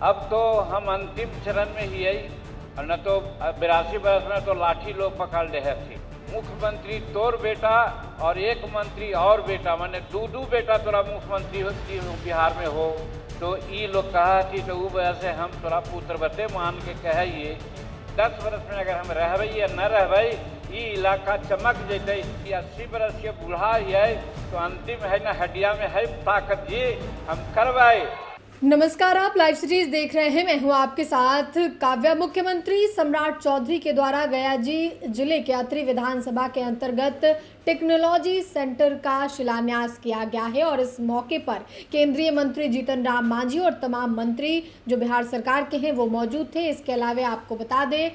अब तो हम अंतिम चरण में ही आई, और न तो 82 वर्ष में तो लाठी लोग पकड़ रहे थे। मुख्यमंत्री तोर बेटा और एक मंत्री और बेटा, माने दू बेटा तोरा मुख्यमंत्री बिहार में हो, तो ई लोग कहा थी, तो वो वजह से हम तोरा पुत्र बते मान के कहिए 10 वर्ष में अगर हम रहबै या न रहबै, ई इलाका चमक जैते। 80 वर्ष के बूढ़ा है तो अंतिम है न हड्डिया में है ताकत, जी हम करवाए। नमस्कार, आप लाइव सीरीज देख रहे हैं। मैं हूं आपके साथ काव्या। मुख्यमंत्री सम्राट चौधरी के द्वारा गया जिले के अत्रि विधानसभा के अंतर्गत टेक्नोलॉजी सेंटर का शिलान्यास किया गया है और इस मौके पर केंद्रीय मंत्री जीतन राम मांझी और तमाम मंत्री जो बिहार सरकार के हैं वो मौजूद थे। इसके अलावा आपको बता दें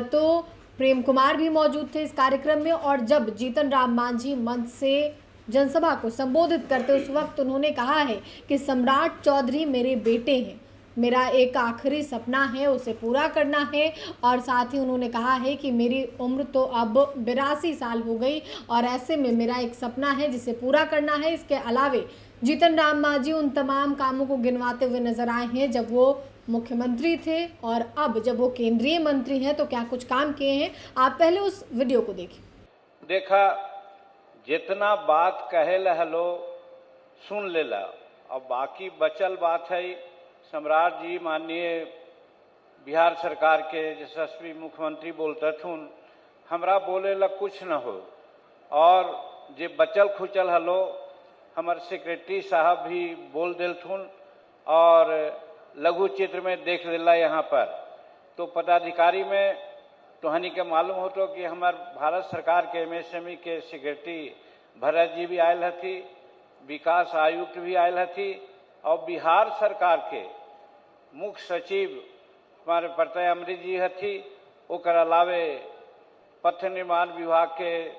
तो प्रेम कुमार भी मौजूद थे इस कार्यक्रम में। और जब जीतन राम मांझी मंच से जनसभा को संबोधित करते उस वक्त उन्होंने कहा है कि सम्राट चौधरी मेरे बेटे हैं, मेरा एक आखिरी सपना है उसे पूरा करना है। और साथ ही उन्होंने कहा है कि मेरी उम्र तो अब 82 साल हो गई और ऐसे में मेरा एक सपना है जिसे पूरा करना है। इसके अलावे जीतन राम मांझी उन तमाम कामों को गिनवाते हुए नजर आए हैं जब वो मुख्यमंत्री थे और अब जब वो केंद्रीय मंत्री हैं तो क्या कुछ काम किए हैं। आप पहले उस वीडियो को देखा, जितना बात कहे हलो सुन लेला, अब बाकी बचल बात है। सम्राट जी माननीय बिहार सरकार के यशस्वी मुख्यमंत्री बोलते थुन, हमरा बोले ला कुछ न हो। और जे बचल खुचल हलो हमार सेक्रेटरी साहब भी बोल दिलथुन और लघु चित्र में देख लेला। यहाँ पर तो पदाधिकारी में तोहनी के मालूम हो तो कि हमार भारत सरकार के एमएसएमई के सेक्रेटरी भरत जी भी आयल हथी, विकास आयुक्त भी आयल हथी और बिहार सरकार के मुख्य सचिव हमारे प्रत्यय अमृत जी हथी। ओकर अलावे पथ निर्माण विभाग के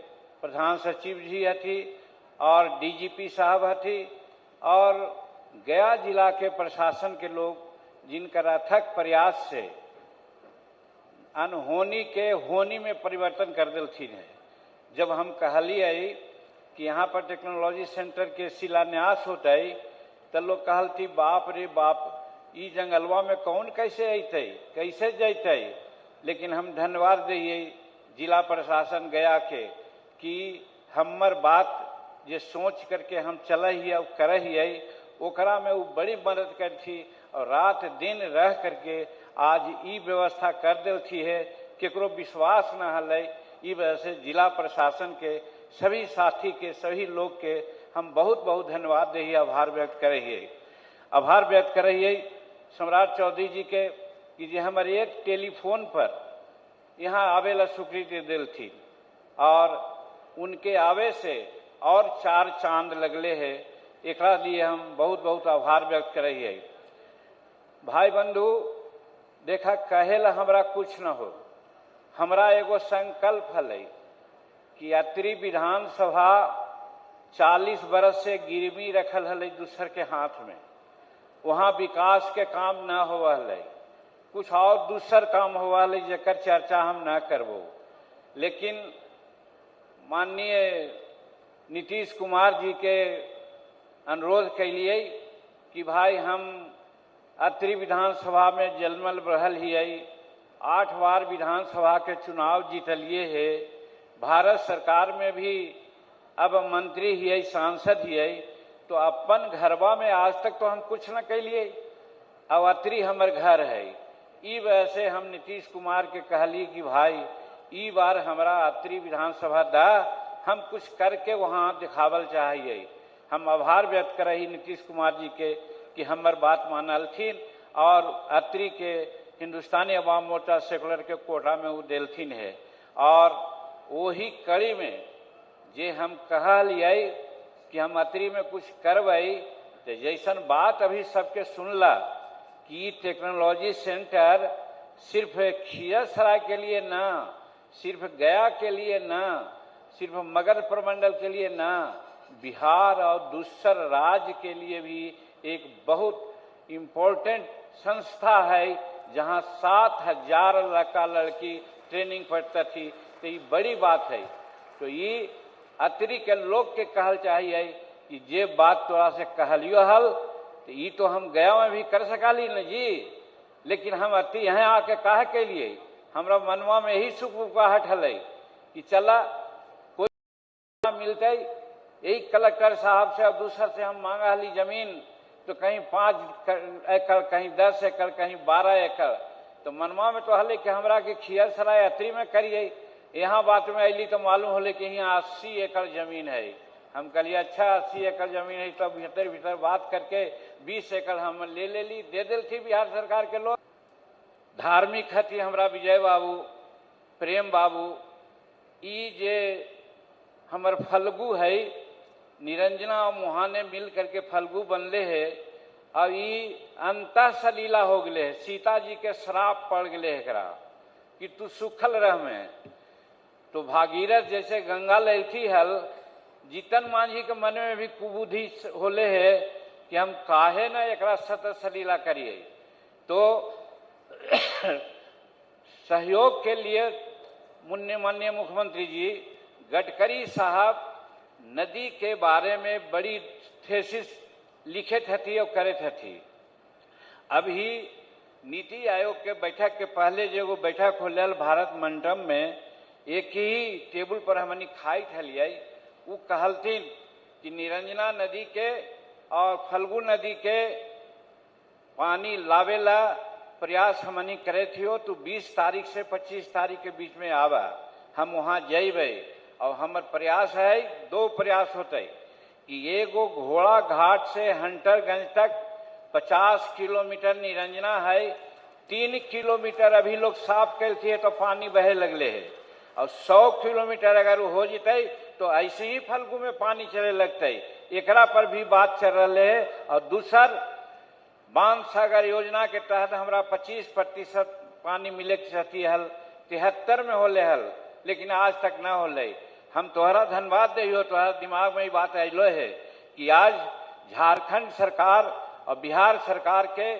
प्रधान सचिव जी हथी और डीजीपी साहब हथी और गया जिला के प्रशासन के लोग, जिनकर अथक प्रयास से अनहोनी के होनी में परिवर्तन कर दिलथिन है। जब हम कहलिए कि यहाँ पर टेक्नोलॉजी सेंटर के शिलान्यास होते तो लोग कहलती बाप रे बाप, ई जंगलवा में कौन कैसे अतै, कैसे जैते। लेकिन हम धन्यवाद दिए जिला प्रशासन गया के कि हमर बात जे सोच करके हम चल हिए कर हिए, ओकरा में वो बड़ी मदद करती और रात दिन रह करके आज ई व्यवस्था कर दिलथी है। केकरो विश्वास न हल, ई वजह से जिला प्रशासन के सभी साथी के सभी लोग के हम बहुत बहुत धन्यवाद दे, आभार व्यक्त करिए सम्राट चौधरी जी के कि जे हमारे एक टेलीफोन पर यहाँ आवे ला स्वीकृति दिल थी और उनके आवे से और 4 चांद लगले है। एक लिए हम बहुत बहुत आभार व्यक्त करिए। भाई बंधु, देखा कहेला हमरा कुछ न हो, हमरा एगो संकल्प हलै कि अत्रि विधानसभा 40 बरस से गिरवी रखल हलै दूसर के हाथ में, वहाँ विकास के काम न होवा हलै, कुछ और दूसर काम होवा हलै जेकर चर्चा हम न करबो। लेकिन माननीय नीतीश कुमार जी के अनुरोध कैलिए कि भाई हम अत्रि विधानसभा में जलमल रहल हियै, 8 बार विधानसभा के चुनाव जीतलिए है, भारत सरकार में भी अब मंत्री हियै, सांसद हियै, तो अपन घरवा में आज तक तो हम कुछ न कैलिए। अब अत्रि हमर घर है, ई वजह से हम नीतीश कुमार के कहलिए कि भाई ई बार हमरा अत्रि विधानसभा दा, हम कुछ करके वहाँ दिखावल चाहिए। हम आभार व्यक्त करही नीतीश कुमार जी के कि हमर बात मानलथिन और अत्रि के हिंदुस्तानी अवाम मोर्चा सेकुलर के कोटा में वो दिलथिन है। और वही कड़ी में जे हम कहलिए कि हम अत्रि में कुछ करवाई, तो जैसन बात अभी सबके सुनला कि टेक्नोलॉजी सेंटर सिर्फ खियसराय के लिए ना, सिर्फ गया के लिए ना, सिर्फ मगध प्रमंडल के लिए ना, बिहार और दूसर राज्य के लिए भी एक बहुत इम्पोर्टेंट संस्था है जहां 7000 लड़का लड़की ट्रेनिंग पढ़ता थी। तो ये बड़ी बात है। तो ये अत्रि के लोग के कहल चाहिए कि जे बात तोरा से कहलियो हल तो ये तो हम गया में भी कर सकाली न जी। लेकिन हम अति यहाँ आके काहे के लिए, हमरा मनवा में यही सुख उकहाट हलै कि चला कोई मिलते, यही कलेक्टर साहब से और दूसर से हम मांगा हली जमीन, तो कहीं 5 एकड़, कहीं 10 एकड़, कहीं 12 एकड़, तो मनवा में तो हले कि हमरा के खियरसराय अत्री में करिए। यहाँ बात में अली तो मालूम होले कि यहाँ 80 एकड़ जमीन है। हम कहलिए अच्छा 80 एकड़ जमीन है, तो भीतर भीतर बात करके 20 एकड़ हम ले ली, दे दिल थी बिहार सरकार के लोग। धार्मिक हथी हमरा विजय बाबू, प्रेम बाबू, ई जे हमर फल्गु है, निरंजना और मुहाने मिल करके फल्गु बनले है, और ई अंतः सलीला हो गए है। सीता जी के श्राप पड़ गए एकरा कि तू सुखल रह में। तो भागीरथ जैसे गंगा लैथी हल, जीतन मांझी के मन में भी कुबुद्धि होले है कि हम काहे न एकरा सत सलीला करिए। तो सहयोग के लिए माननीय मुख्यमंत्री जी गडकरी साहब नदी के बारे में बड़ी थेसिस लिखे थी और करे थी। अभी नीति आयोग के बैठक के पहले जो बैठक होल भारत मंडप में, एक ही टेबल पर हमनी खाई थलिए, वो कहलथिन कि निरंजना नदी के और फल्गु नदी के पानी लावेला प्रयास हमनी करे थियो, तो 20 तारीख से 25 तारीख के बीच में आवा, हम वहाँ जेबे। और हमर प्रयास है, 2 प्रयास होते कि एगो घोड़ा घाट से हंटरगंज तक 50 किलोमीटर निरंजना है, 3 किलोमीटर अभी लोग साफ करते तो पानी बहे लगले है, और 100 किलोमीटर अगर हो जिते तो ऐसे ही फल्गु में पानी चले लगते। एकरा पर भी बात चल रही है। और दूसर बांध सागर योजना के तहत हमरा 25% पानी मिले चाहती हल, 73 में होले हल, लेकिन आज तक न होले। हम तोहरा धन्यवाद दे, तोहरा दिमाग में ही बात अलो है कि आज झारखंड सरकार और बिहार सरकार के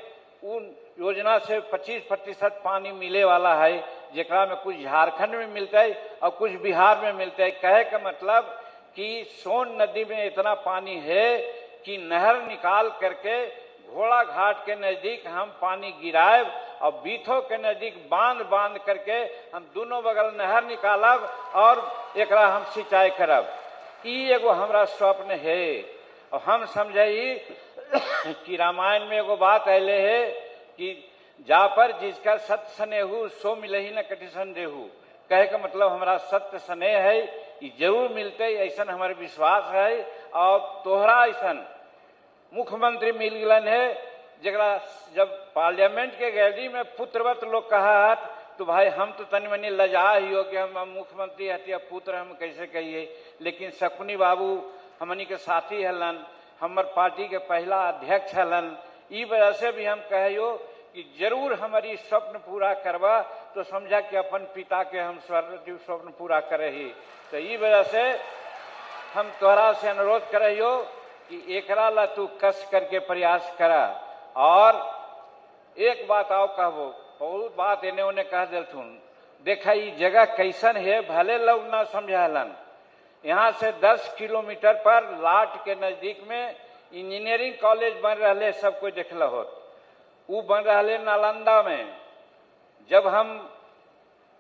उन योजना से 25% पानी मिले वाला है, जेकरा में कुछ झारखंड में मिलता है और कुछ बिहार में मिलता है। कहे का मतलब कि सोन नदी में इतना पानी है कि नहर निकाल करके घोड़ा घाट के नजदीक हम पानी गिराएब और बीथो के नजदीक बांध करके हम दोनों बगल नहर निकालब और एकरा हम सिंचाई करब। ई एगो हमरा स्वप्न है। और हम समझी कि रामायण में एगो बात अले है कि जा पर जिसका सत्य स्नेहू सो मिलही न कटि संदेहू। कहे का मतलब हमरा सत्य स्नेह है, ये जरूर मिलते, ऐसा हमारे विश्वास है। और तोहरा ऐसा मुख्यमंत्री मिल गलन है, जरा जब पार्लियामेंट के गैलरी में पुत्रवत लोग कहा, तो भाई हम तो तनि मनी लजा ही हो कि हम मुख्यमंत्री हती, पुत्र हम कैसे कहिए। लेकिन शकुनी बाबू हमनी के साथी हलन, हमर पार्टी के पहला अध्यक्ष हलन, ई वजह से भी हम कहियो कि जरूर हमारी स्वप्न पूरा करवा, तो समझा कि अपन पिता के हम स्वप्न पूरा करे ही। तो ई वजह से हम तोहरा से अनुरोध करियो कि एकरा ला तू कस करके प्रयास करा। और एक बात आओ कहबो, बहुत बात एने ओने कह दिलथुन, देखा ये जगह कैसन है, भले लोग ना समझालन। यहाँ से 10 किलोमीटर पर लाट के नजदीक में इंजीनियरिंग कॉलेज बन रहे, सब कोई देखल हो। वो बन रहे नालंदा में। जब हम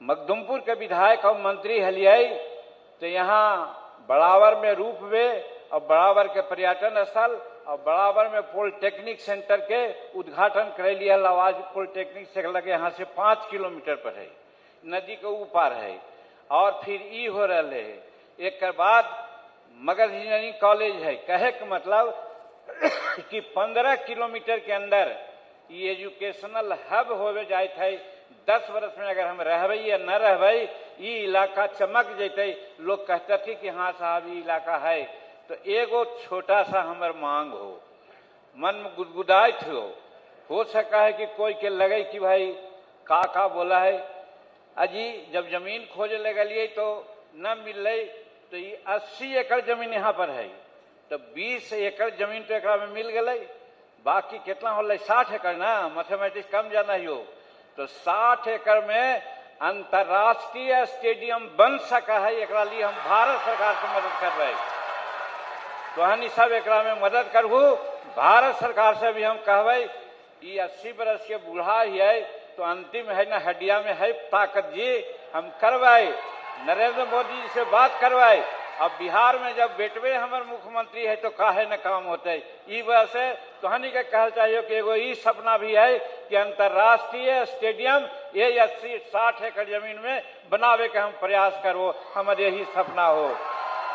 मखदुमपुर के विधायक और मंत्री हलियाई, तो यहाँ बड़ावर में रूपवे और बड़ावर के पर्यटन स्थल और बड़ावर में पॉलिटेक्निक सेंटर के उद्घाटन कर लिया। आवाज पॉलिटेक्निक से लगे यहाँ से 5 किलोमीटर पर है, नदी के ऊपर है। और फिर ई हो रहे है, एक बाद मगध इंजीनियरिंग कॉलेज है। कहे का मतलब कि 15 किलोमीटर के अंदर ये एजुकेशनल हब होवे जाए थे। 10 वर्ष में अगर हम रहबे या न रहबे, ये इलाका चमक जैते। लोग कहते थे कि हाँ साहब ये इलाका है। तो एगो छोटा सा हमर मांग हो, मन में गुदगुदाइत हो सका है कि कोई के लगे कि भाई का बोला है। अजी जब जमीन खोजे लगलिए तो न मिल, तो ये 80 एकड़ जमीन यहाँ पर है, तो 20 एकड़ जमीन तो एकरा में मिल गई। बाकी कितना होल, 60 एकड़ ना, मैथमेटिक्स कम जाना ही हो। तो 60 एकड़ में अंतर्राष्ट्रीय स्टेडियम बन सका है। एकरा लिए हम भारत सरकार से मदद कर रहे, तो हनी सब एकरा में मदद करबू। भारत सरकार से भी हम कहबे ये 80 बरस के बूढ़ा ही है तो अंतिम है ना हड्डिया में है ताकत जी, हम करवाए, नरेंद्र मोदी जी से बात करवाए। अब बिहार में जब बेटवे हमारे मुख्यमंत्री है तो काहे न काम होते, ई वजह से तोहनी के कहल चाहिए कि एगो ई सपना भी है कि अंतर्राष्ट्रीय स्टेडियम ये 80-60 एकड़ जमीन में बनावे के हम प्रयास करो, हमारे यही सपना हो।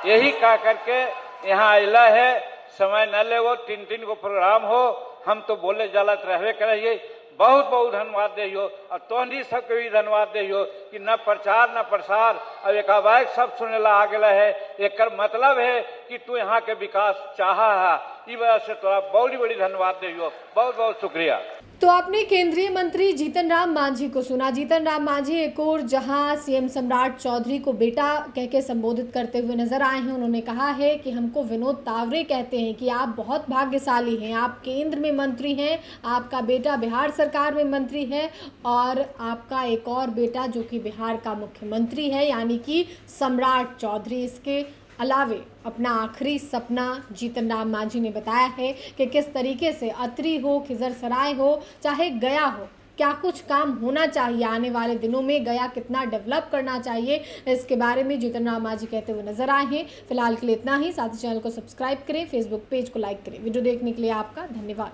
यही कह करके यहाँ अला है, समय न ले वो 3-3 को प्रोग्राम हो, हम तो बोले जलत रहवे करिए। बहुत बहुत धन्यवाद देहियो और तोहनी सबके भी धन्यवाद देहियो कि न प्रचार न प्रसार अब एकाबाक सब सुने ला आ गया है। एक मतलब है कि तू यहाँ के विकास चाहा है, इस वजह से तोरा बहुत बड़ी धन्यवाद देहियो, बहुत बहुत शुक्रिया। तो आपने केंद्रीय मंत्री जीतन राम मांझी को सुना। जीतन राम मांझी एक और जहां सीएम सम्राट चौधरी को बेटा कह के संबोधित करते हुए नजर आए हैं। उन्होंने कहा है कि हमको विनोद तावरे कहते हैं कि आप बहुत भाग्यशाली हैं, आप केंद्र में मंत्री हैं, आपका बेटा बिहार सरकार में मंत्री है और आपका एक और बेटा जो कि बिहार का मुख्यमंत्री है, यानी कि सम्राट चौधरी। इसके अलावे अपना आखिरी सपना जीतन राम मांझी ने बताया है कि किस तरीके से अतरी हो, खिजरसराय हो, चाहे गया हो, क्या कुछ काम होना चाहिए आने वाले दिनों में, गया कितना डेवलप करना चाहिए, इसके बारे में जीतन राम मांझी कहते हुए नजर आए हैं। फिलहाल के लिए इतना ही। साथ ही चैनल को सब्सक्राइब करें, फेसबुक पेज को लाइक करें। वीडियो देखने के लिए आपका धन्यवाद।